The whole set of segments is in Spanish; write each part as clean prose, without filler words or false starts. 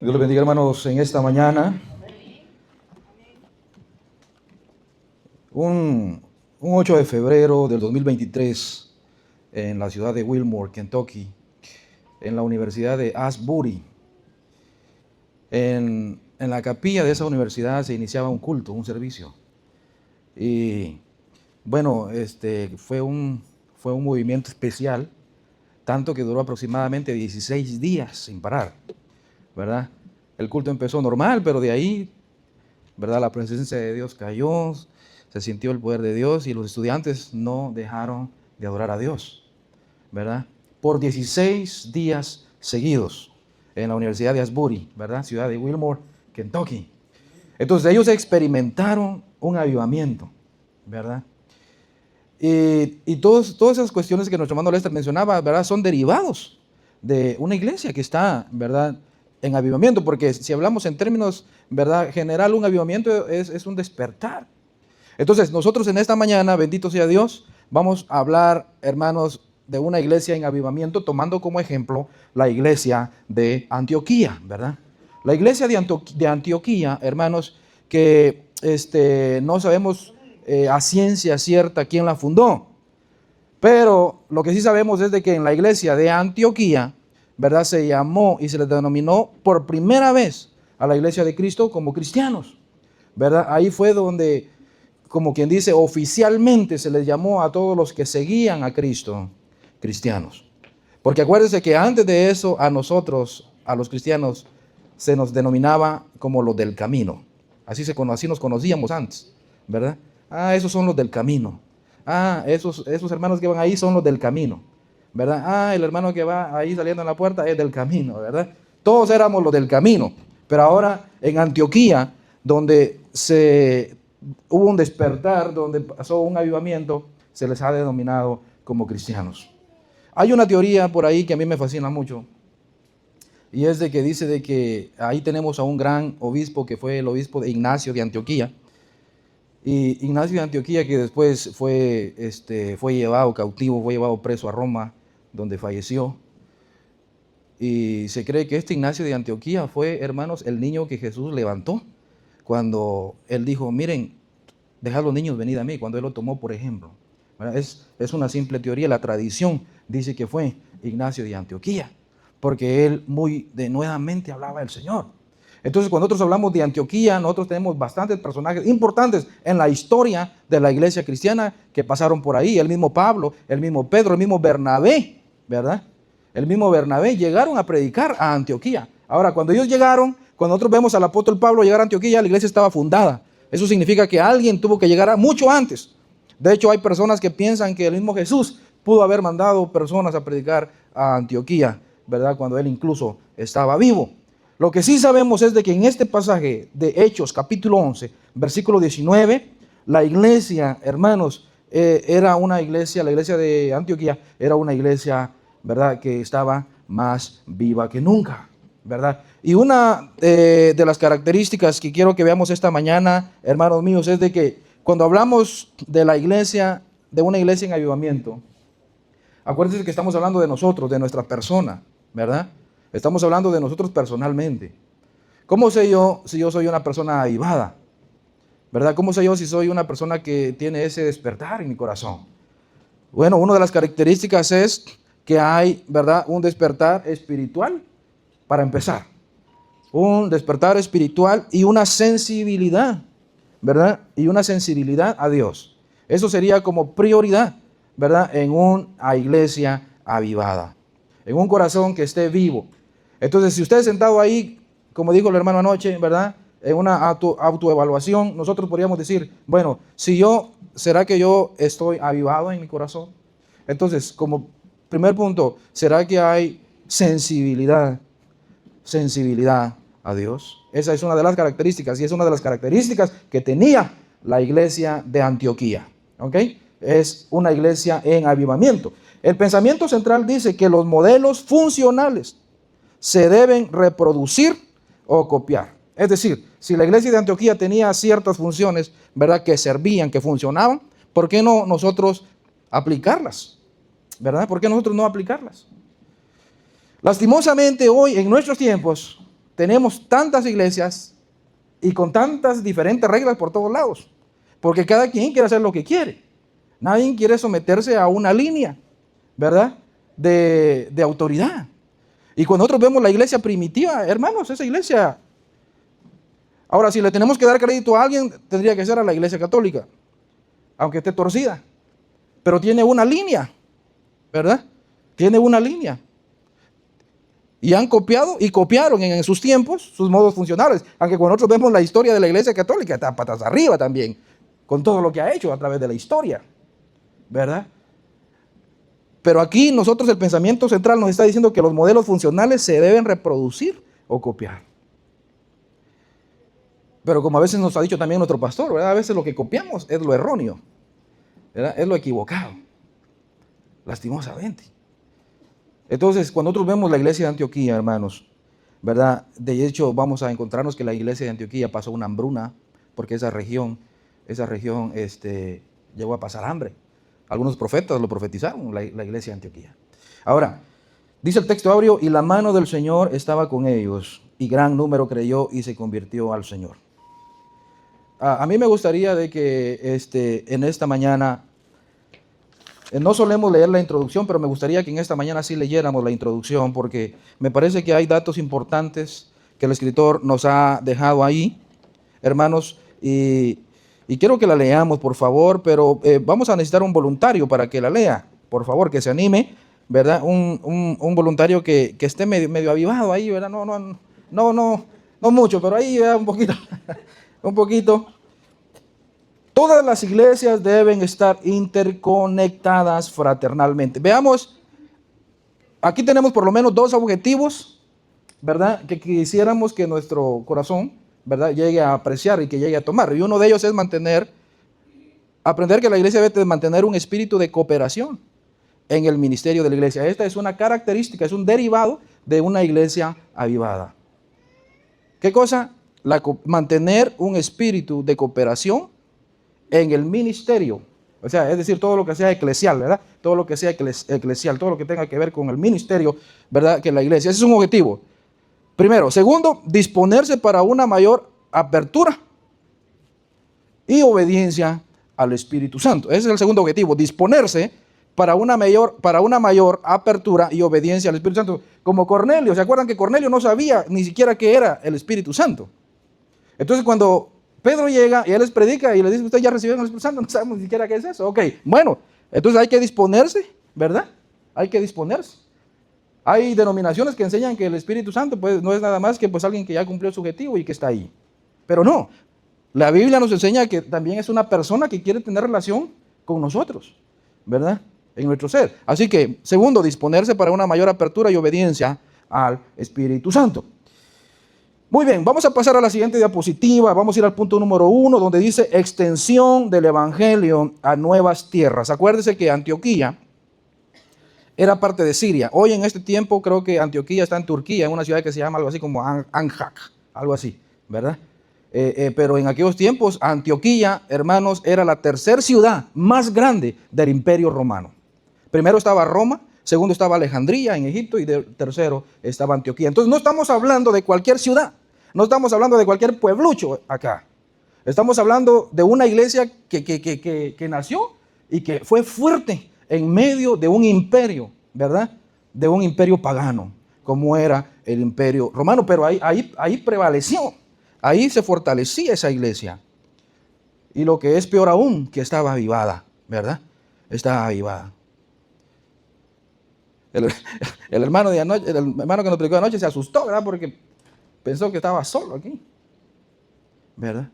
Dios les bendiga, hermanos, en esta mañana. Un 8 de febrero del 2023, en la ciudad de Wilmore, Kentucky, en la Universidad de Asbury. En la capilla de esa universidad se iniciaba un culto, un servicio. Y bueno, fue un movimiento especial, tanto que duró aproximadamente 16 días sin parar, ¿verdad? El culto empezó normal, pero de ahí, ¿verdad?, la presencia de Dios cayó, se sintió el poder de Dios y los estudiantes no dejaron de adorar a Dios, ¿verdad? Por 16 días seguidos en la Universidad de Asbury, ¿verdad?, ciudad de Wilmore, Kentucky. Entonces ellos experimentaron un avivamiento, ¿verdad? Y todas esas cuestiones que nuestro hermano Lester mencionaba, ¿verdad?, son derivados de una iglesia que está, ¿verdad?, en avivamiento, porque si hablamos en términos, ¿verdad?, general, un avivamiento es un despertar. Entonces, nosotros en esta mañana, bendito sea Dios, vamos a hablar, hermanos, de una iglesia en avivamiento, tomando como ejemplo la iglesia de Antioquía, ¿verdad? La iglesia de Antioquía, hermanos, que no sabemos a ciencia cierta quién la fundó, pero lo que sí sabemos es de que en la iglesia de Antioquía, ¿verdad?, se llamó y se le denominó por primera vez a la iglesia de Cristo como cristianos, ¿verdad? Ahí fue donde, como quien dice, oficialmente se les llamó a todos los que seguían a Cristo cristianos. Porque acuérdense que antes de eso a nosotros, a los cristianos, se nos denominaba como los del camino. Así nos conocíamos antes, ¿verdad? Ah, esos son los del camino. Ah, esos hermanos que van ahí son los del camino, ¿verdad? Ah, el hermano que va ahí saliendo en la puerta es del camino, ¿verdad? Todos éramos los del camino. Pero ahora en Antioquía, donde hubo un despertar, donde pasó un avivamiento, se les ha denominado como cristianos. Hay una teoría por ahí que a mí me fascina mucho, y es de que dice de que ahí tenemos a un gran obispo que fue el obispo de Ignacio de Antioquía. Y Ignacio de Antioquía, que después fue llevado cautivo, fue llevado preso a Roma, donde falleció. Y se cree que Ignacio de Antioquía fue, hermanos, el niño que Jesús levantó cuando él dijo, miren, dejad los niños venid a mí, cuando él lo tomó por ejemplo. Es una simple teoría, la tradición dice que fue Ignacio de Antioquía, porque él muy denuedamente hablaba del Señor. Entonces, cuando nosotros hablamos de Antioquía, nosotros tenemos bastantes personajes importantes en la historia de la iglesia cristiana que pasaron por ahí. El mismo Pablo, el mismo Pedro, el mismo Bernabé, ¿verdad? El mismo Bernabé llegaron a predicar a Antioquía. Ahora, cuando ellos llegaron, cuando nosotros vemos al apóstol Pablo llegar a Antioquía, la iglesia estaba fundada. Eso significa que alguien tuvo que llegar mucho antes. De hecho, hay personas que piensan que el mismo Jesús pudo haber mandado personas a predicar a Antioquía, ¿verdad?, cuando él incluso estaba vivo. Lo que sí sabemos es de que en este pasaje de Hechos, capítulo 11, versículo 19, la iglesia, hermanos, era una iglesia, la iglesia de Antioquía era una iglesia, ¿verdad?, que estaba más viva que nunca, ¿verdad? Y una de las características que quiero que veamos esta mañana, hermanos míos, es de que cuando hablamos de la iglesia, de una iglesia en avivamiento, acuérdense que estamos hablando de nosotros, de nuestra persona, ¿verdad? Estamos hablando de nosotros personalmente. ¿Cómo sé yo si yo soy una persona avivada? ¿Verdad? ¿Cómo sé yo si soy una persona que tiene ese despertar en mi corazón? Bueno, una de las características es que hay, ¿verdad?, un despertar espiritual, para empezar. Un despertar espiritual y una sensibilidad, ¿verdad? Y una sensibilidad a Dios. Eso sería como prioridad, ¿verdad?, en una iglesia avivada, en un corazón que esté vivo. Entonces, si usted es sentado ahí, como dijo el hermano anoche, ¿verdad?, en una autoevaluación, nosotros podríamos decir, bueno, ¿será que yo estoy avivado en mi corazón? Entonces, como primer punto, ¿será que hay sensibilidad a Dios? Esa es una de las características, y es una de las características que tenía la iglesia de Antioquía, ¿ok? Es una iglesia en avivamiento. El pensamiento central dice que los modelos funcionales se deben reproducir o copiar. Es decir, si la iglesia de Antioquía tenía ciertas funciones, ¿verdad?, que servían, que funcionaban, ¿por qué no nosotros aplicarlas? ¿Verdad? ¿Por qué nosotros no aplicarlas? Lastimosamente hoy, en nuestros tiempos, tenemos tantas iglesias y con tantas diferentes reglas por todos lados? Porque cada quien quiere hacer lo que quiere. Nadie quiere someterse a una línea, ¿verdad? De autoridad. Y cuando nosotros vemos la iglesia primitiva, hermanos, esa iglesia... Ahora, si le tenemos que dar crédito a alguien, tendría que ser a la iglesia católica, aunque esté torcida. Pero tiene una línea, ¿verdad? Tiene una línea. Y han copiado y copiaron en sus tiempos sus modos funcionales. Aunque cuando nosotros vemos la historia de la iglesia católica, está patas arriba también, con todo lo que ha hecho a través de la historia, ¿verdad? Pero aquí nosotros el pensamiento central nos está diciendo que los modelos funcionales se deben reproducir o copiar. Pero como a veces nos ha dicho también nuestro pastor, ¿verdad? A veces lo que copiamos es lo erróneo, ¿verdad? Es lo equivocado, lastimosamente. Entonces, cuando nosotros vemos la iglesia de Antioquía, hermanos, ¿verdad? De hecho, vamos a encontrarnos que la iglesia de Antioquía pasó una hambruna, porque esa región llegó a pasar hambre. Algunos profetas lo profetizaron, la iglesia de Antioquía. Ahora, dice el texto áureo, y la mano del Señor estaba con ellos, y gran número creyó y se convirtió al Señor. A mí me gustaría de que en esta mañana, no solemos leer la introducción, pero me gustaría que en esta mañana sí leyéramos la introducción, porque me parece que hay datos importantes que el escritor nos ha dejado ahí, hermanos, y quiero que la leamos, por favor, pero vamos a necesitar un voluntario para que la lea, por favor, que se anime, ¿verdad? Un voluntario que esté medio avivado ahí, ¿verdad? No mucho, pero ahí un poquito, un poquito. Todas las iglesias deben estar interconectadas fraternalmente. Veamos, aquí tenemos por lo menos 2 objetivos, ¿verdad? Que quisiéramos que nuestro corazón, ¿verdad?, llegue a apreciar y que llegue a tomar. Y uno de ellos es aprender que la iglesia debe mantener un espíritu de cooperación en el ministerio de la iglesia. Esta es una característica, es un derivado de una iglesia avivada. ¿Qué cosa? Mantener un espíritu de cooperación en el ministerio. O sea, es decir, todo lo que sea eclesial, ¿verdad? Todo lo que sea eclesial, todo lo que tenga que ver con el ministerio, ¿verdad?, que la iglesia. Ese es un objetivo. Primero. Segundo, disponerse para una mayor apertura y obediencia al Espíritu Santo. Ese es el segundo objetivo, disponerse para una mayor apertura y obediencia al Espíritu Santo. Como Cornelio, ¿se acuerdan que Cornelio no sabía ni siquiera qué era el Espíritu Santo? Entonces cuando Pedro llega y él les predica y les dice, ustedes ya recibieron el Espíritu Santo, no sabemos ni siquiera qué es eso. Ok, bueno, entonces hay que disponerse, ¿verdad? Hay que disponerse. Hay denominaciones que enseñan que el Espíritu Santo pues, no es nada más que pues, alguien que ya cumplió su objetivo y que está ahí. Pero no, la Biblia nos enseña que también es una persona que quiere tener relación con nosotros, ¿verdad? En nuestro ser. Así que, segundo, disponerse para una mayor apertura y obediencia al Espíritu Santo. Muy bien, vamos a pasar a la siguiente diapositiva. Vamos a ir al punto número 1, donde dice extensión del Evangelio a nuevas tierras. Acuérdense que Antioquía era parte de Siria. Hoy en este tiempo creo que Antioquía está en Turquía, en una ciudad que se llama algo así como Ankara, algo así, ¿verdad? Pero en aquellos tiempos Antioquía, hermanos, era la tercera ciudad más grande del Imperio Romano. Primero estaba Roma, segundo estaba Alejandría en Egipto y tercero estaba Antioquía. Entonces no estamos hablando de cualquier ciudad, no estamos hablando de cualquier pueblucho acá. Estamos hablando de una iglesia que nació y que fue fuerte en medio de un imperio, ¿verdad? De un imperio pagano, como era el imperio romano. Pero ahí prevaleció, ahí se fortalecía esa iglesia. Y lo que es peor aún, que estaba avivada, ¿verdad? Estaba avivada. El hermano que nos predicó anoche se asustó, ¿verdad? Porque pensó que estaba solo aquí, ¿verdad?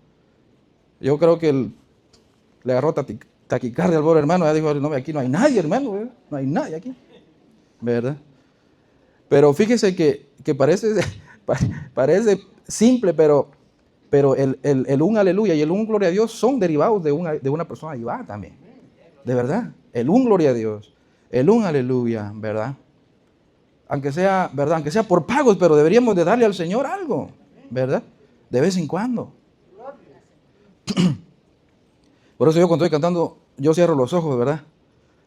Yo creo que le agarró taquicardia al pobre hermano. Ya dijo, no, aquí no hay nadie, hermano, ¿verdad? No hay nadie aquí, ¿verdad? Pero fíjese que parece simple, pero el un aleluya y el un gloria a Dios son derivados de una persona avivada también. De verdad, el un gloria a Dios, el un aleluya, ¿verdad? Aunque sea, ¿verdad? Aunque sea por pagos, pero deberíamos de darle al Señor algo, ¿verdad? De vez en cuando. Por eso yo cuando estoy cantando, yo cierro los ojos, ¿verdad?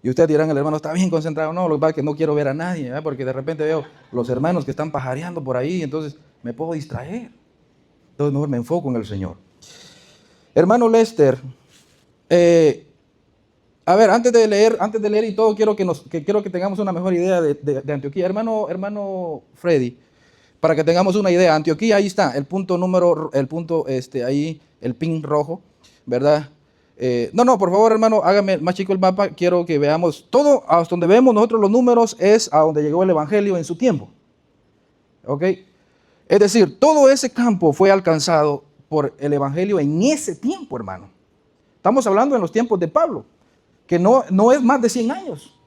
Y ustedes dirán, el hermano está bien concentrado. No, lo que pasa es que no quiero ver a nadie, ¿verdad? Porque de repente veo los hermanos que están pajareando por ahí, entonces me puedo distraer. Entonces mejor me enfoco en el Señor. Hermano Lester, a ver, antes de leer y todo, quiero que tengamos una mejor idea de Antioquía. Hermano Freddy, para que tengamos una idea, Antioquía, ahí está, ahí, el pin rojo, ¿verdad? No, por favor, hermano, hágame más chico el mapa. Quiero que veamos todo, hasta donde vemos nosotros los números, es a donde llegó el Evangelio en su tiempo. ¿Ok? Es decir, todo ese campo fue alcanzado por el Evangelio en ese tiempo, hermano. Estamos hablando en los tiempos de Pablo, que no es más de 100 años.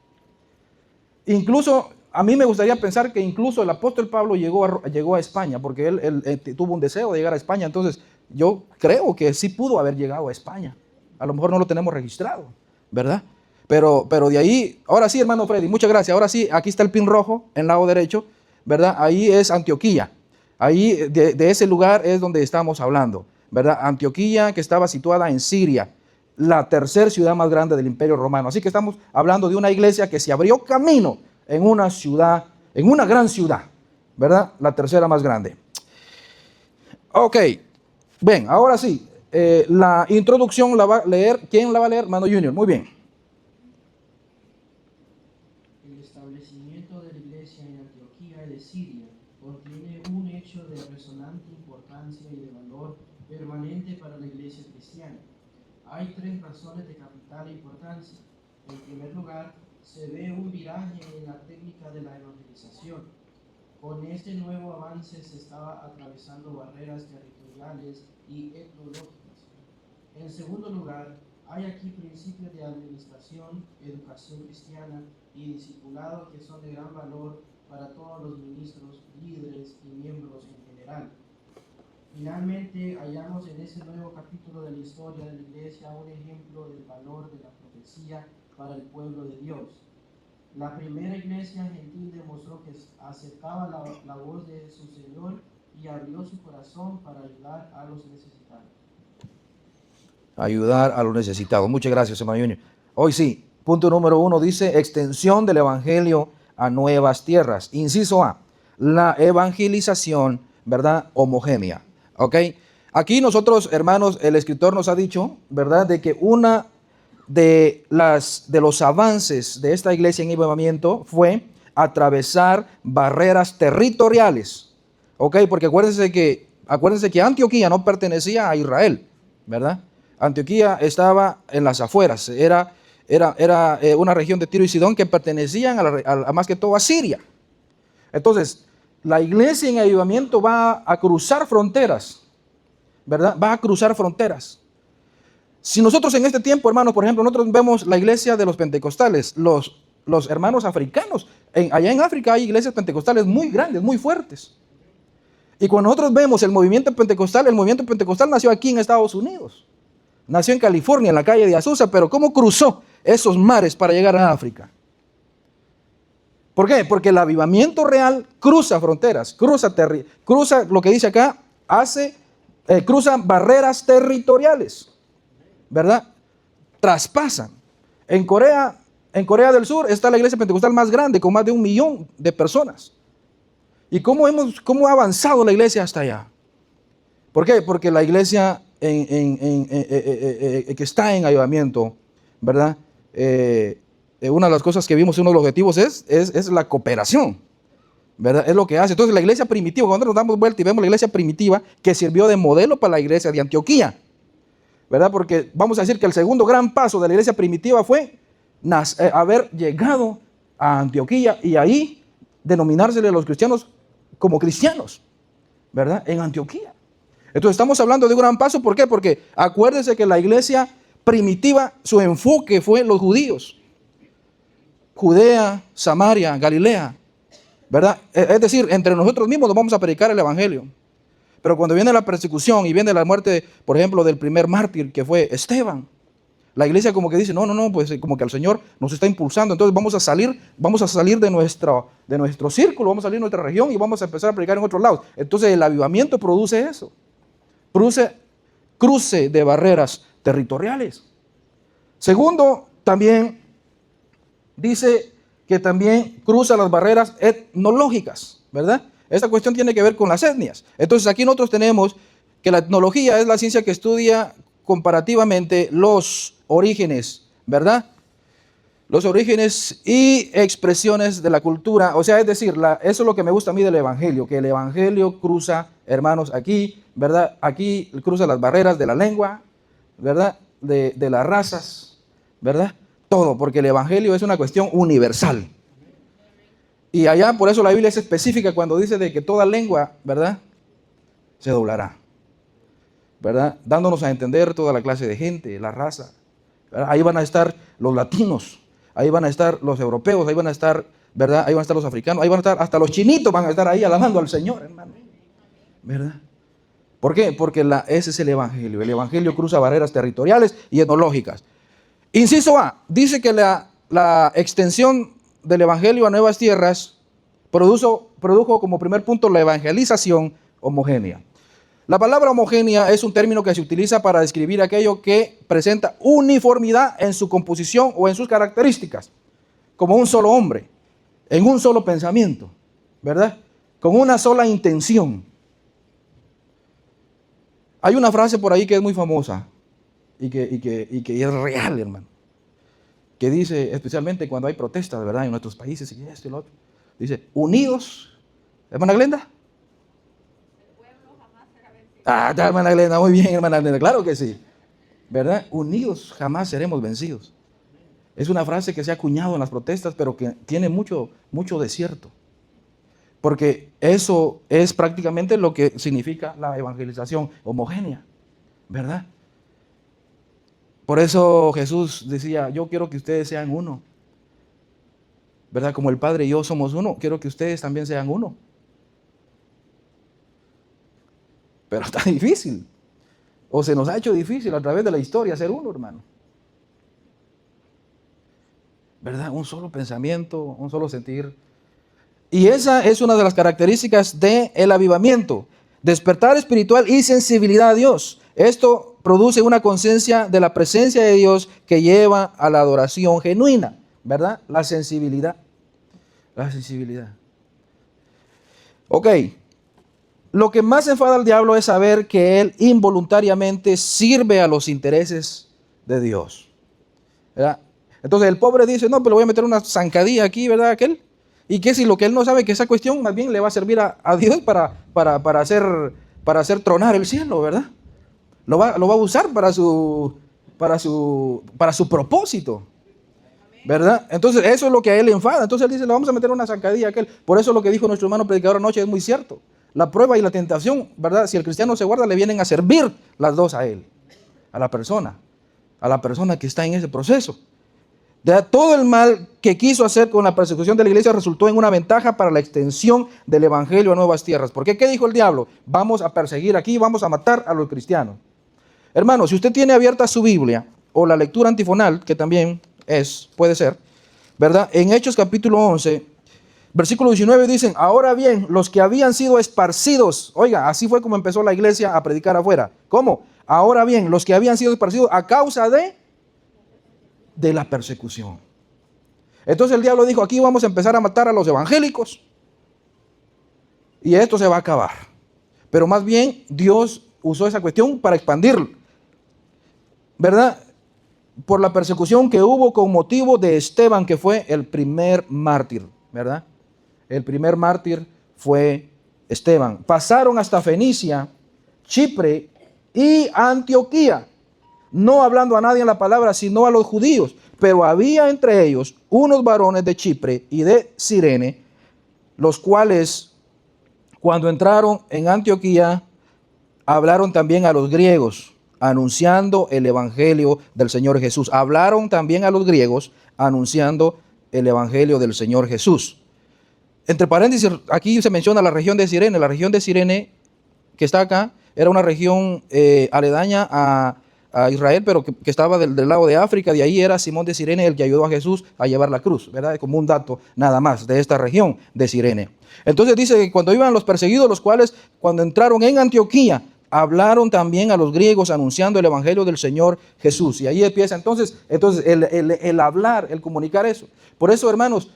Incluso, a mí me gustaría pensar que incluso el apóstol Pablo llegó a España, porque él tuvo un deseo de llegar a España. Entonces, yo creo que sí pudo haber llegado a España. A lo mejor no lo tenemos registrado, ¿verdad? Pero de ahí, ahora sí, hermano Freddy, muchas gracias. Ahora sí, aquí está el pin rojo, en el lado derecho, ¿verdad? Ahí es Antioquía. Ahí, de ese lugar es donde estamos hablando, ¿verdad? Antioquía, que estaba situada en Siria, la tercera ciudad más grande del Imperio Romano. Así que estamos hablando de una iglesia que se abrió camino en una ciudad, en una gran ciudad, ¿verdad? La tercera más grande. Ok, bien, ahora sí, la introducción la va a leer, ¿quién la va a leer? Hermano Junior, muy bien. El establecimiento de la iglesia en Antioquía de Siria contiene un hecho de resonante importancia y de valor permanente para la iglesia cristiana. Hay tres razones de capital importancia. En primer lugar, se ve un viraje en la técnica de la evangelización. Con este nuevo avance se estaba atravesando barreras territoriales y etnológicas. En segundo lugar, hay aquí principios de administración, educación cristiana y discipulado que son de gran valor para todos los ministros, líderes y miembros en general. Finalmente, hallamos en ese nuevo capítulo de la historia de la iglesia un ejemplo del valor de la profecía para el pueblo de Dios. La primera iglesia gentil demostró que aceptaba la voz de su Señor y abrió su corazón para ayudar a los necesitados. Ayudar a los necesitados. Muchas gracias, hermano Junior. Hoy sí, punto número 1 dice extensión del evangelio a nuevas tierras. Inciso A, la evangelización, ¿verdad? Homogénea. ¿Ok? Aquí nosotros, hermanos, el escritor nos ha dicho, ¿verdad? De que una de los avances de esta iglesia en avivamiento fue atravesar barreras territoriales. ¿Ok? Porque acuérdense que Antioquía no pertenecía a Israel, ¿verdad? Antioquía estaba en las afueras, era una región de Tiro y Sidón que pertenecían a más que todo a Siria. Entonces, la iglesia en avivamiento va a cruzar fronteras, ¿verdad? Va a cruzar fronteras. Si nosotros en este tiempo, hermanos, por ejemplo, nosotros vemos la iglesia de los pentecostales, los hermanos africanos, allá en África hay iglesias pentecostales muy grandes, muy fuertes. Y cuando nosotros vemos el movimiento pentecostal nació aquí en Estados Unidos. Nació en California, en la calle de Azusa, pero ¿cómo cruzó esos mares para llegar a África? ¿Por qué? Porque el avivamiento real cruza fronteras, cruza lo que dice acá, cruza barreras territoriales, ¿verdad? Traspasan. En Corea del Sur está la iglesia pentecostal más grande, con más de 1 millón de personas. ¿Y cómo ha avanzado la iglesia hasta allá? ¿Por qué? Porque la iglesia que está en avivamiento, ¿verdad? Una de las cosas que vimos, uno de los objetivos es la cooperación, ¿verdad? Es lo que hace. Entonces la iglesia primitiva, cuando nos damos vuelta y vemos la iglesia primitiva que sirvió de modelo para la iglesia de Antioquía, ¿verdad? Porque vamos a decir que el segundo gran paso de la iglesia primitiva fue haber llegado a Antioquía y ahí denominársele a los cristianos como cristianos, ¿verdad? En Antioquía. Entonces estamos hablando de un gran paso. ¿Por qué? Porque acuérdense que la iglesia primitiva, su enfoque fue los judíos. Judea, Samaria, Galilea, ¿verdad? Es decir, entre nosotros mismos nos vamos a predicar el evangelio. Pero cuando viene la persecución y viene la muerte, por ejemplo, del primer mártir que fue Esteban, la iglesia como que dice, no, pues como que el Señor nos está impulsando, entonces vamos a salir de nuestro círculo, vamos a salir de nuestra región y vamos a empezar a predicar en otros lados. Entonces el avivamiento produce eso. Cruce de barreras territoriales. Segundo, también dice que también cruza las barreras etnológicas, ¿verdad? Esta cuestión tiene que ver con las etnias. Entonces aquí nosotros tenemos que la etnología es la ciencia que estudia comparativamente los orígenes, ¿verdad? Los orígenes y expresiones de la cultura. O sea, es decir, eso es lo que me gusta a mí del Evangelio, que el Evangelio cruza, hermanos, aquí, ¿verdad? Aquí cruza las barreras de la lengua, ¿verdad? De las razas, ¿verdad? Todo, porque el Evangelio es una cuestión universal. Y allá, por eso la Biblia es específica cuando dice de que toda lengua, ¿verdad?, se doblará, ¿verdad? Dándonos a entender toda la clase de gente, la raza, ¿verdad? Ahí van a estar los latinos, ahí van a estar los europeos, ahí van a estar, ¿verdad? Ahí van a estar los africanos, ahí van a estar hasta los chinitos, van a estar ahí alabando al Señor, hermano, ¿verdad? ¿Por qué? Porque ese es el Evangelio. El Evangelio cruza barreras territoriales y etnológicas. Inciso A, dice que la extensión del Evangelio a nuevas tierras produjo como primer punto la evangelización homogénea. La palabra homogénea es un término que se utiliza para describir aquello que presenta uniformidad en su composición o en sus características, como un solo hombre, en un solo pensamiento, ¿verdad? Con una sola intención. Hay una frase por ahí que es muy famosa y que es real, hermano, que dice, especialmente cuando hay protestas, ¿verdad?, en nuestros países y esto y lo otro, dice, unidos, hermana Glenda. Está, hermana Glenda, muy bien, hermana Glenda, claro que sí, ¿verdad? Unidos jamás seremos vencidos. Es una frase que se ha acuñado en las protestas, pero que tiene mucho de cierto. Porque eso es prácticamente lo que significa la evangelización homogénea, ¿verdad? Por eso Jesús decía, yo quiero que ustedes sean uno, ¿verdad? Como el Padre y yo somos uno, quiero que ustedes también sean uno. Pero está difícil, o se nos ha hecho difícil a través de la historia ser uno, hermano. ¿Verdad? Un solo pensamiento, un solo sentir. Y esa es una de las características del avivamiento, despertar espiritual y sensibilidad a Dios. Esto produce una conciencia de la presencia de Dios que lleva a la adoración genuina, ¿verdad? La sensibilidad. La sensibilidad. Ok. Lo que más enfada al diablo es saber que él involuntariamente sirve a los intereses de Dios, ¿verdad? Entonces el pobre dice, no, pero voy a meter una zancadilla aquí, ¿verdad? Aquel. Y que si lo que él no sabe, que esa cuestión más bien le va a servir a Dios para hacer tronar el cielo, ¿verdad? Lo va a usar para su propósito, ¿verdad? Entonces eso es lo que a él le enfada. Entonces él dice, le vamos a meter una zancadilla a aquel. Por eso lo que dijo nuestro hermano predicador anoche es muy cierto. La prueba y la tentación, ¿verdad? Si el cristiano se guarda, le vienen a servir las dos a él, a la persona que está en ese proceso. Todo el mal que quiso hacer con la persecución de la iglesia resultó en una ventaja para la extensión del evangelio a nuevas tierras. ¿Por qué? ¿Qué dijo el diablo? Vamos a perseguir aquí, vamos a matar a los cristianos. Hermano, si usted tiene abierta su Biblia o la lectura antifonal, que también puede ser, ¿verdad? En Hechos capítulo 11, versículo 19 dicen, ahora bien, los que habían sido esparcidos, oiga, así fue como empezó la iglesia a predicar afuera. ¿Cómo? Ahora bien, los que habían sido esparcidos a causa de la persecución. Entonces el diablo dijo, aquí vamos a empezar a matar a los evangélicos y esto se va a acabar. Pero más bien Dios usó esa cuestión para expandirlo, ¿verdad? Por la persecución que hubo con motivo de Esteban, que fue el primer mártir, ¿verdad? El primer mártir fue Esteban. Pasaron hasta Fenicia, Chipre y Antioquía, no hablando a nadie en la palabra, sino a los judíos. Pero había entre ellos unos varones de Chipre y de Cirene, los cuales, cuando entraron en Antioquía, hablaron también a los griegos, anunciando el evangelio del Señor Jesús. Hablaron también a los griegos, anunciando el evangelio del Señor Jesús. Entre paréntesis, aquí se menciona la región de Cirene. La región de Cirene, que está acá, era una región aledaña a Israel, pero que estaba del lado de África. De ahí era Simón de Cirene el que ayudó a Jesús a llevar la cruz, ¿verdad? Como un dato nada más de esta región de Cirene. Entonces dice que cuando iban los perseguidos, los cuales cuando entraron en Antioquía, hablaron también a los griegos anunciando el evangelio del Señor Jesús. Y ahí empieza entonces el hablar, el comunicar eso. Por eso, hermanos,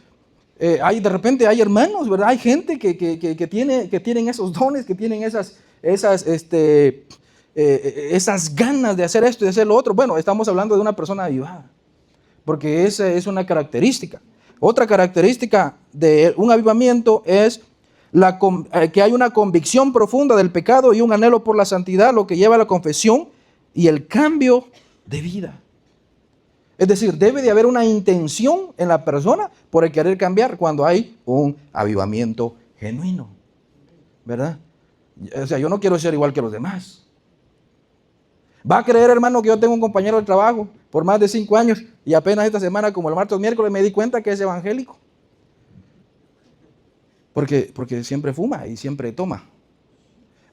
De repente hay hermanos, ¿verdad? Hay gente que tienen esos dones, que tienen esas ganas de hacer esto y de hacer lo otro. Bueno, estamos hablando de una persona avivada, porque esa es una característica. Otra característica de un avivamiento es que hay una convicción profunda del pecado y un anhelo por la santidad, lo que lleva a la confesión y el cambio de vida. Es decir, debe de haber una intención en la persona por el querer cambiar cuando hay un avivamiento genuino, ¿verdad? O sea, yo no quiero ser igual que los demás. Va a creer, hermano, que yo tengo un compañero de trabajo por más de 5 años y apenas esta semana, como el martes o miércoles, me di cuenta que es evangélico. Porque siempre fuma y siempre toma.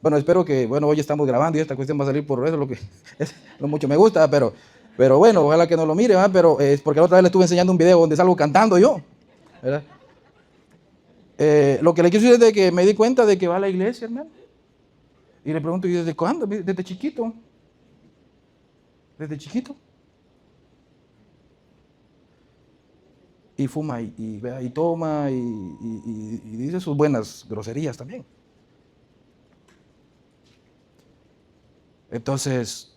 Bueno, espero que, hoy estamos grabando y esta cuestión va a salir por eso, lo mucho me gusta, pero bueno, ojalá que no lo mire, ¿verdad? Pero es porque la otra vez le estuve enseñando un video donde salgo cantando yo, ¿verdad? Lo que le quiero decir es de que me di cuenta de que va a la iglesia, hermano. Y le pregunto, ¿y desde cuándo? Desde chiquito. Desde chiquito. Y fuma y toma y dice sus buenas groserías también. Entonces,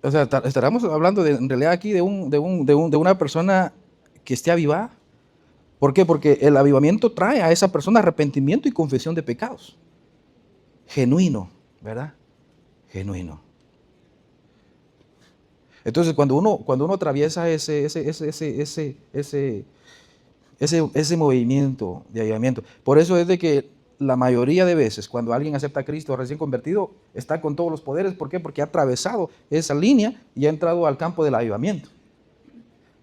o sea, estaremos hablando en realidad aquí de una persona que esté avivada. ¿Por qué? Porque el avivamiento trae a esa persona arrepentimiento y confesión de pecados. Genuino, ¿verdad? Genuino. Entonces, cuando uno atraviesa ese movimiento de avivamiento, por eso es de que la mayoría de veces cuando alguien acepta a Cristo recién convertido, está con todos los poderes. ¿Por qué? Porque ha atravesado esa línea y ha entrado al campo del avivamiento.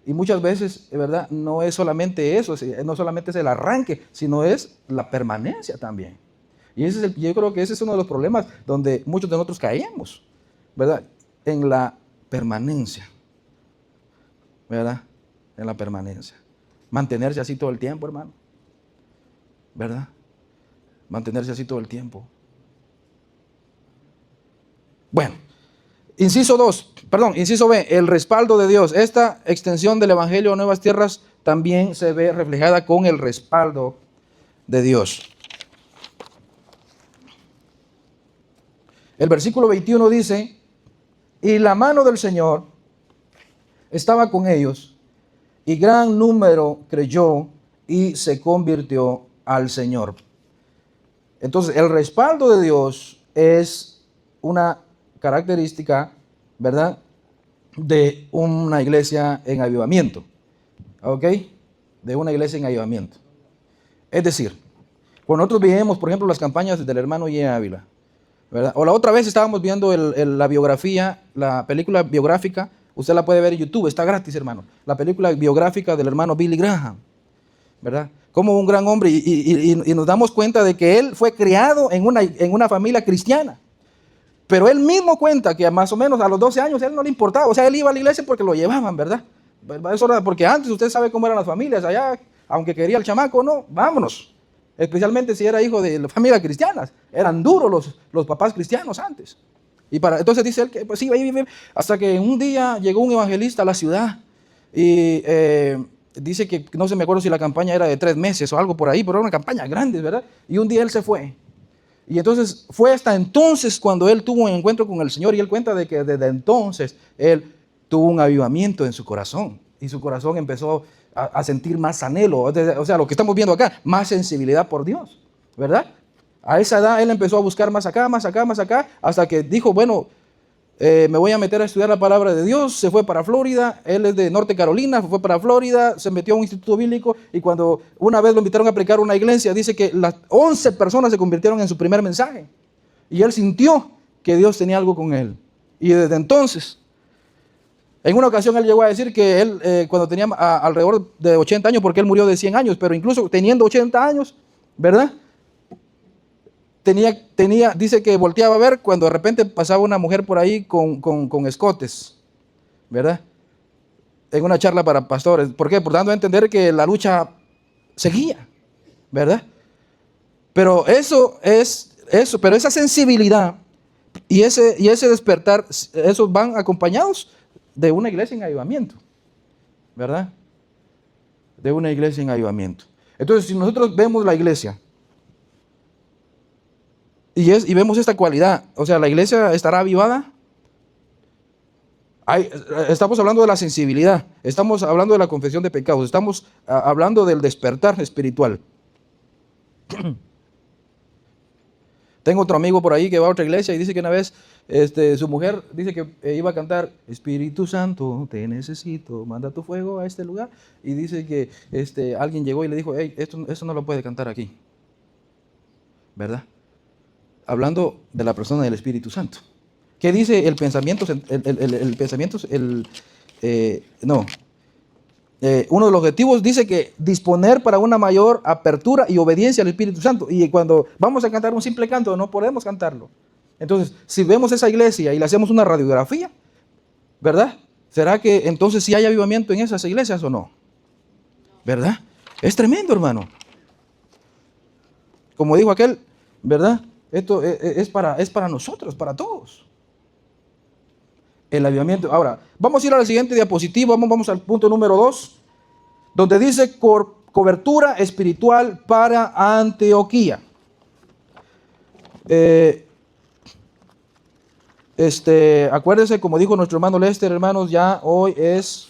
Y muchas veces, ¿verdad? No es solamente eso, no solamente es el arranque, sino es la permanencia también. Y yo creo que ese es uno de los problemas donde muchos de nosotros caemos, ¿verdad? En la permanencia, ¿verdad? En la permanencia. Mantenerse así todo el tiempo, hermano, ¿verdad? Mantenerse así todo el tiempo. Bueno, inciso B, el respaldo de Dios. Esta extensión del Evangelio a nuevas tierras también se ve reflejada con el respaldo de Dios. El versículo 21 dice, y la mano del Señor estaba con ellos, y gran número creyó y se convirtió al Señor. Entonces, el respaldo de Dios es una característica, ¿verdad?, de una iglesia en avivamiento. ¿Ok? De una iglesia en avivamiento. Es decir, cuando nosotros veíamos, por ejemplo, las campañas del hermano Ye Ávila, ¿verdad? O la otra vez estábamos viendo la biografía, la película biográfica, usted la puede ver en YouTube, está gratis, hermano. La película biográfica del hermano Billy Graham, ¿verdad? Como un gran hombre, y nos damos cuenta de que él fue criado en una familia cristiana. Pero él mismo cuenta que más o menos a los 12 años él no le importaba. O sea, él iba a la iglesia porque lo llevaban, ¿verdad? Eso era porque antes usted sabe cómo eran las familias. Allá, aunque quería el chamaco, no, vámonos. Especialmente si era hijo de familias cristianas. Eran duros los papás cristianos antes. Entonces dice él que pues sí, hasta que un día llegó un evangelista a la ciudad y dice que no se me acuerdo si la campaña era de 3 meses o algo por ahí, pero era una campaña grande, ¿verdad? Y un día él se fue. Y entonces fue hasta entonces cuando él tuvo un encuentro con el Señor, y él cuenta de que desde entonces él tuvo un avivamiento en su corazón y su corazón empezó a sentir más anhelo, o sea, lo que estamos viendo acá, más sensibilidad por Dios, ¿verdad? A esa edad él empezó a buscar más acá, hasta que dijo, bueno, me voy a meter a estudiar la palabra de Dios. Se fue para Florida, él es de Norte Carolina, fue para Florida, se metió a un instituto bíblico, y cuando una vez lo invitaron a predicar a una iglesia, dice que las 11 personas se convirtieron en su primer mensaje, y él sintió que Dios tenía algo con él, y desde entonces, en una ocasión él llegó a decir que él cuando tenía alrededor de 80 años, porque él murió de 100 años, pero incluso teniendo 80 años, ¿verdad?, dice que volteaba a ver cuando de repente pasaba una mujer por ahí con escotes, ¿verdad? En una charla para pastores. ¿Por qué? Por dando a entender que la lucha seguía, ¿verdad? Pero pero esa sensibilidad y ese despertar, esos van acompañados de una iglesia en avivamiento. ¿verdad? De una iglesia en avivamiento. Entonces, si nosotros vemos la iglesia y vemos esta cualidad, o sea, la iglesia estará avivada. Estamos hablando de la sensibilidad, estamos hablando de la confesión de pecados, estamos hablando del despertar espiritual. Tengo otro amigo por ahí que va a otra iglesia y dice que una vez su mujer dice que iba a cantar: Espíritu Santo, te necesito, manda tu fuego a este lugar. Y dice que alguien llegó y le dijo: hey, esto no lo puede cantar aquí, ¿verdad? Hablando de la persona del Espíritu Santo. ¿Qué dice el pensamiento? Uno de los objetivos dice que disponer para una mayor apertura y obediencia al Espíritu Santo. Y cuando vamos a cantar un simple canto, no podemos cantarlo. Entonces, si vemos esa iglesia y le hacemos una radiografía, ¿verdad? ¿Será que entonces sí hay avivamiento en esas iglesias o no? ¿Verdad? Es tremendo, hermano. Como dijo aquel, ¿verdad? Esto es para nosotros, para todos. El avivamiento. Ahora, vamos a ir a la siguiente diapositiva. Vamos al punto número 2, donde dice cobertura espiritual para Antioquía. Acuérdense, como dijo nuestro hermano Lester, hermanos, ya hoy es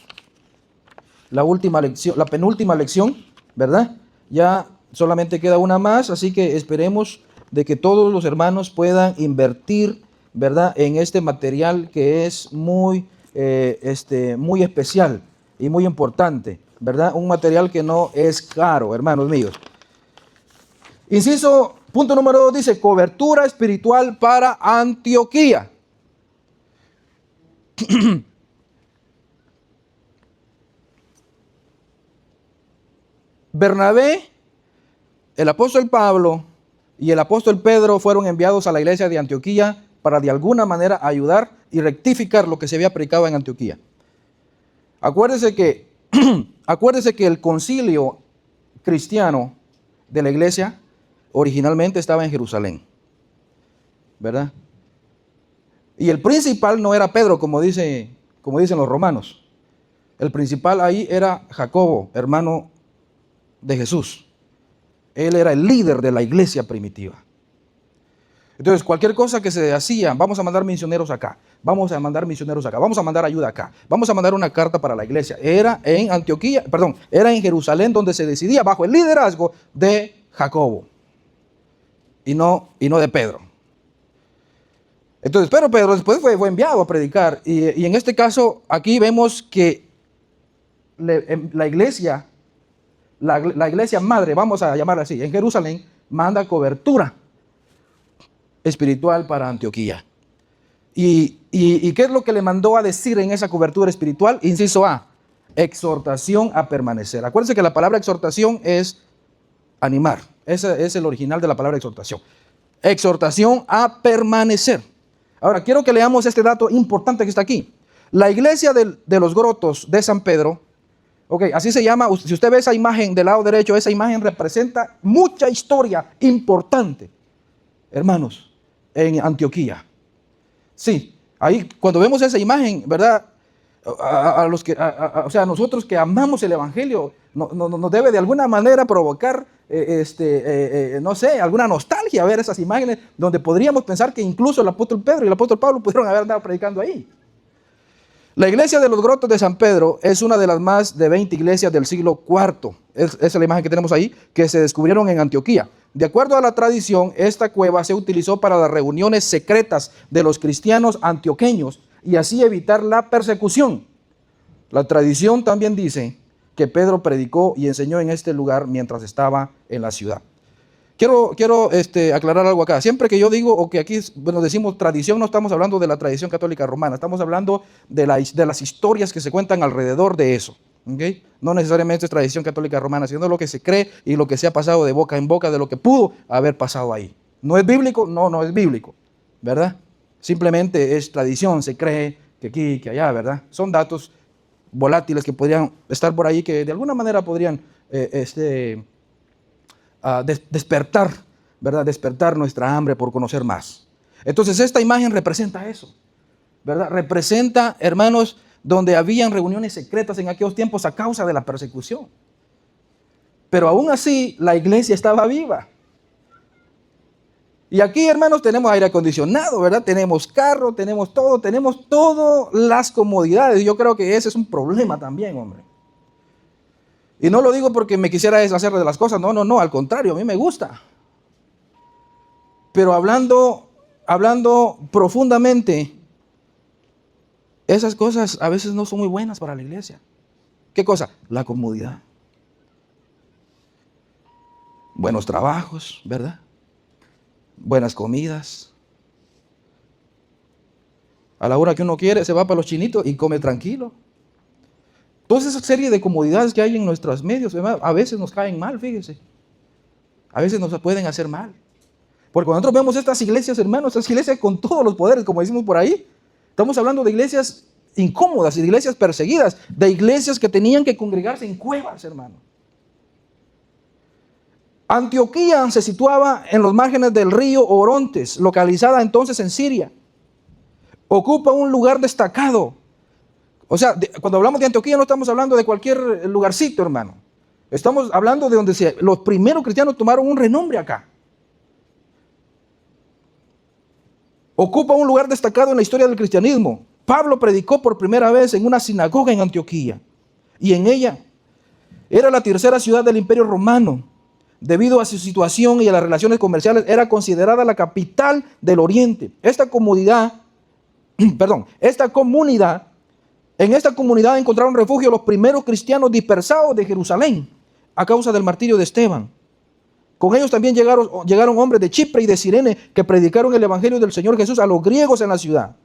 la última lección, la penúltima lección, ¿verdad? Ya solamente queda una más, así que esperemos de que todos los hermanos puedan invertir, ¿verdad?, en este material que es muy especial y muy importante, ¿verdad? Un material que no es caro, hermanos míos. Inciso, punto número 2 dice: cobertura espiritual para Antioquía. Bernabé, el apóstol Pablo y el apóstol Pedro fueron enviados a la iglesia de Antioquía para de alguna manera ayudar y rectificar lo que se había predicado en Antioquía. Acuérdese que el concilio cristiano de la iglesia originalmente estaba en Jerusalén, ¿verdad? Y el principal no era Pedro, como dicen los romanos. El principal ahí era Jacobo, hermano de Jesús. Él era el líder de la iglesia primitiva. Entonces, cualquier cosa que se hacía: vamos a mandar misioneros acá, vamos a mandar misioneros acá, vamos a mandar ayuda acá, vamos a mandar una carta para la iglesia. Era en era en Jerusalén donde se decidía bajo el liderazgo de Jacobo y no de Pedro. Entonces, pero Pedro después fue enviado a predicar y en este caso aquí vemos que la iglesia madre, vamos a llamarla así, en Jerusalén, manda cobertura espiritual para Antioquía. ¿Y qué es lo que le mandó a decir en esa cobertura espiritual? Inciso A: exhortación a permanecer. Acuérdense que la palabra exhortación es animar. Ese es el original de la palabra exhortación. Exhortación a permanecer. Ahora, quiero que leamos este dato importante que está aquí. La iglesia de los Grotos de San Pedro, así se llama. Si usted ve esa imagen del lado derecho, esa imagen representa mucha historia importante, hermanos, en Antioquía. Sí, ahí cuando vemos esa imagen, ¿verdad? A nosotros que amamos el evangelio, nos debe de alguna manera provocar, no sé, alguna nostalgia ver esas imágenes donde podríamos pensar que incluso el apóstol Pedro y el apóstol Pablo pudieron haber andado predicando ahí. La iglesia de los Grotos de San Pedro es una de las más de 20 iglesias del siglo IV. Esa es la imagen que tenemos ahí, que se descubrieron en Antioquía. De acuerdo a la tradición, esta cueva se utilizó para las reuniones secretas de los cristianos antioqueños y así evitar la persecución. La tradición también dice que Pedro predicó y enseñó en este lugar mientras estaba en la ciudad. Quiero aclarar algo acá. Siempre que yo digo, o que aquí decimos tradición, no estamos hablando de la tradición católica romana, estamos hablando de las historias que se cuentan alrededor de eso. ¿Okay? No necesariamente es tradición católica romana, sino lo que se cree y lo que se ha pasado de boca en boca de lo que pudo haber pasado ahí. ¿No es bíblico? No es bíblico, ¿verdad? Simplemente es tradición, se cree que aquí, que allá, ¿verdad? Son datos volátiles que podrían estar por ahí, que de alguna manera podrían despertar, ¿verdad? Despertar nuestra hambre por conocer más. Entonces esta imagen representa eso, ¿verdad? Representa, hermanos, donde habían reuniones secretas en aquellos tiempos a causa de la persecución. Pero aún así, la iglesia estaba viva. Y aquí, hermanos, tenemos aire acondicionado, ¿verdad? Tenemos carro, tenemos todas las comodidades. Yo creo que ese es un problema también, hombre. Y no lo digo porque me quisiera deshacer de las cosas, no, al contrario, a mí me gusta. Pero hablando profundamente, esas cosas a veces no son muy buenas para la iglesia. ¿Qué cosa? La comodidad. Buenos trabajos, ¿verdad? Buenas comidas. A la hora que uno quiere, se va para los chinitos y come tranquilo. Toda esa serie de comodidades que hay en nuestros medios, a veces nos caen mal, fíjese. A veces nos pueden hacer mal. Porque cuando nosotros vemos estas iglesias, hermanos, estas iglesias con todos los poderes, como decimos por ahí, estamos hablando de iglesias incómodas, de iglesias perseguidas, de iglesias que tenían que congregarse en cuevas, hermano. Antioquía se situaba en los márgenes del río Orontes, localizada entonces en Siria. Ocupa un lugar destacado. O sea, cuando hablamos de Antioquía no estamos hablando de cualquier lugarcito, hermano. Estamos hablando de donde los primeros cristianos tomaron un renombre acá. Ocupa un lugar destacado en la historia del cristianismo. Pablo predicó por primera vez en una sinagoga en Antioquía. Y en ella era la tercera ciudad del Imperio Romano. Debido a su situación y a las relaciones comerciales, era considerada la capital del Oriente. En esta comunidad encontraron refugio los primeros cristianos dispersados de Jerusalén a causa del martirio de Esteban. Con ellos también llegaron hombres de Chipre y de Cirene que predicaron el evangelio del Señor Jesús a los griegos en la ciudad.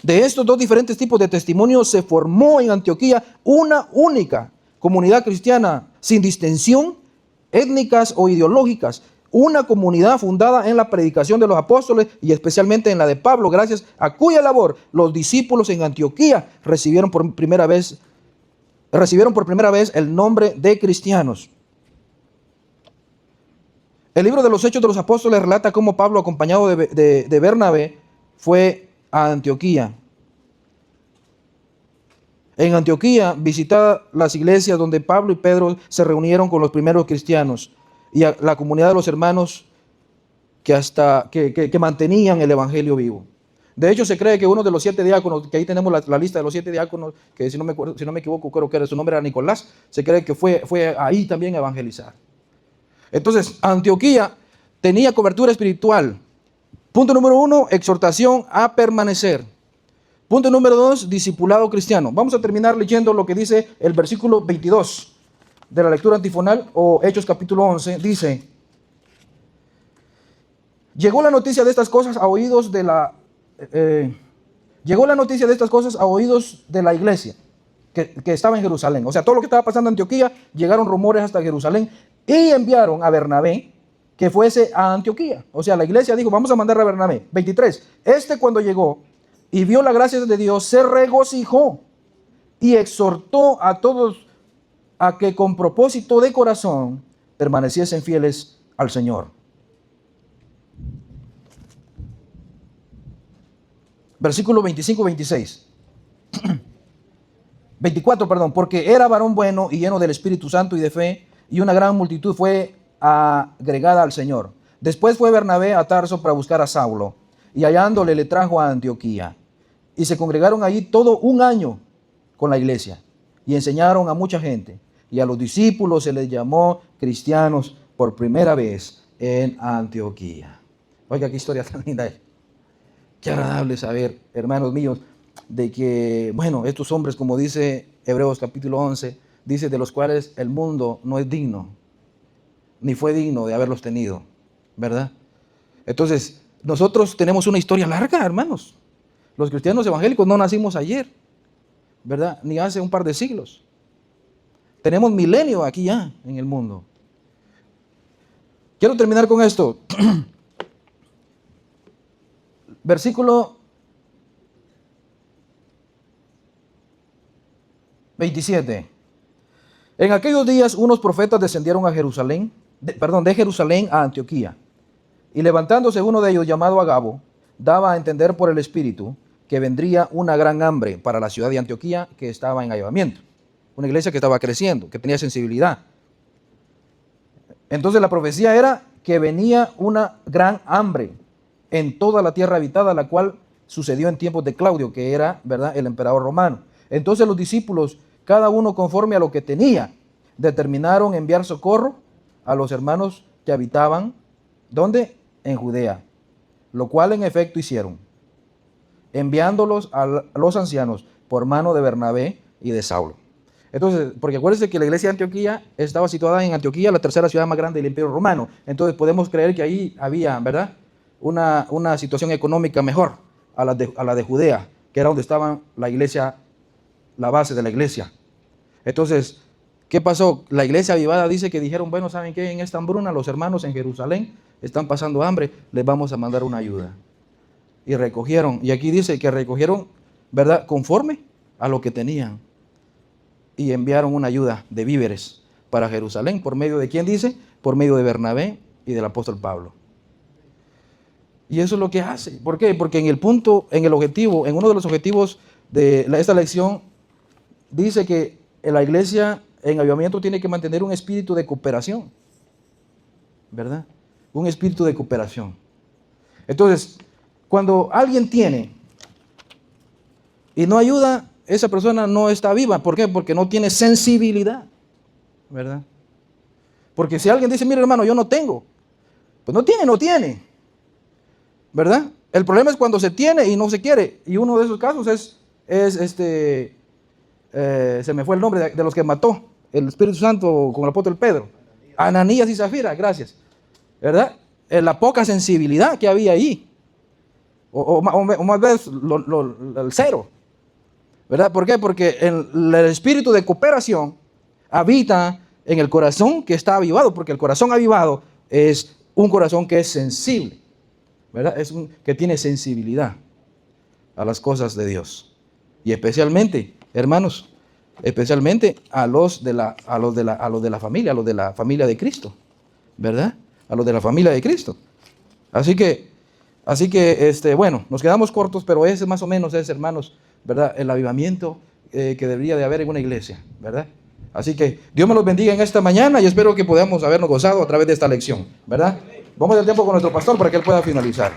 De estos dos diferentes tipos de testimonios se formó en Antioquía una única comunidad cristiana sin distinción étnicas o ideológicas, una comunidad fundada en la predicación de los apóstoles y especialmente en la de Pablo, gracias a cuya labor los discípulos en Antioquía recibieron por primera vez el nombre de cristianos. El libro de los Hechos de los Apóstoles relata cómo Pablo, acompañado de Bernabé, fue a Antioquía. En Antioquía visitaba las iglesias donde Pablo y Pedro se reunieron con los primeros cristianos y a la comunidad de los hermanos que mantenían el evangelio vivo. De hecho, se cree que uno de los 7 diáconos, que ahí tenemos la lista de los 7 diáconos, que si no me equivoco, creo que su nombre era Nicolás, se cree que fue ahí también a evangelizar. Entonces, Antioquía tenía cobertura espiritual. Punto número 1, exhortación a permanecer. Punto número 2, discipulado cristiano. Vamos a terminar leyendo lo que dice el versículo 22 de la lectura antifonal o Hechos capítulo 11. Dice: llegó la noticia de estas cosas a oídos de la iglesia que estaba en Jerusalén. O sea, todo lo que estaba pasando en Antioquía, llegaron rumores hasta Jerusalén y enviaron a Bernabé que fuese a Antioquía. O sea, la iglesia dijo, vamos a mandar a Bernabé. 23. Cuando llegó y vio la gracia de Dios, se regocijó y exhortó a todos a que con propósito de corazón permaneciesen fieles al Señor. Versículo 25-26. 24, perdón. Porque era varón bueno y lleno del Espíritu Santo y de fe, y una gran multitud fue agregada al Señor. Después fue Bernabé a Tarso para buscar a Saulo, y hallándole le trajo a Antioquía. Y se congregaron allí todo un año con la iglesia, y enseñaron a mucha gente. Y a los discípulos se les llamó cristianos por primera vez en Antioquía. Oiga, qué historia tan linda es. Qué agradable saber, hermanos míos, de que, bueno, estos hombres, como dice Hebreos capítulo 11, dice de los cuales el mundo no es digno, ni fue digno de haberlos tenido, ¿verdad? Entonces, nosotros tenemos una historia larga, hermanos. Los cristianos evangélicos no nacimos ayer, ¿verdad? Ni hace un par de siglos. Tenemos milenio aquí ya en el mundo. Quiero terminar con esto. Versículo 27. En aquellos días unos profetas descendieron de Jerusalén a Antioquía. Y levantándose uno de ellos, llamado Agabo, daba a entender por el Espíritu que vendría una gran hambre para la ciudad de Antioquía, que estaba en avivamiento. Una iglesia que estaba creciendo, que tenía sensibilidad. Entonces la profecía era que venía una gran hambre en toda la tierra habitada, la cual sucedió en tiempos de Claudio, que era, ¿verdad?, el emperador romano. Entonces los discípulos, cada uno conforme a lo que tenía, determinaron enviar socorro a los hermanos que habitaban, ¿dónde? En Judea, lo cual en efecto hicieron, enviándolos a los ancianos por mano de Bernabé y de Saulo. Entonces, porque acuérdense que la iglesia de Antioquía estaba situada en Antioquía, la tercera ciudad más grande del Imperio Romano. Entonces podemos creer que ahí había, ¿verdad?, una situación económica mejor a la de Judea, que era donde estaba la iglesia, la base de la iglesia. Entonces, ¿qué pasó? La iglesia avivada dice que dijeron, bueno, ¿saben qué? En esta hambruna los hermanos en Jerusalén están pasando hambre, les vamos a mandar una ayuda. Y recogieron, y aquí dice que recogieron, ¿verdad?, conforme a lo que tenían. Y enviaron una ayuda de víveres para Jerusalén. ¿Por medio de quién dice? Por medio de Bernabé y del apóstol Pablo. Y eso es lo que hace. ¿Por qué? Porque en el punto, en el objetivo, en uno de los objetivos de esta lección, dice que la iglesia en avivamiento tiene que mantener un espíritu de cooperación. ¿Verdad? Un espíritu de cooperación. Entonces, cuando alguien tiene y no ayuda, esa persona no está viva. ¿Por qué? Porque no tiene sensibilidad, ¿verdad? Porque si alguien dice, mira hermano, yo no tengo, pues no tiene, ¿verdad? El problema es cuando se tiene y no se quiere. Y uno de esos casos se me fue el nombre de los que mató el Espíritu Santo con el apóstol Pedro. Ananías y Zafira, gracias. ¿Verdad? La poca sensibilidad que había ahí. O más veces el cero. ¿Verdad? ¿Por qué? Porque el espíritu de cooperación habita en el corazón que está avivado, porque el corazón avivado es un corazón que es sensible, ¿verdad? Que tiene sensibilidad a las cosas de Dios. Y especialmente, hermanos, especialmente a los de la familia, a los de la familia de Cristo, ¿verdad? A los de la familia de Cristo. Así que bueno, nos quedamos cortos, pero ese más o menos es, hermanos, ¿verdad?, el avivamiento que debería de haber en una iglesia, ¿verdad? Así que Dios me los bendiga en esta mañana y espero que podamos habernos gozado a través de esta lección, ¿verdad? Vamos al tiempo con nuestro pastor para que él pueda finalizar.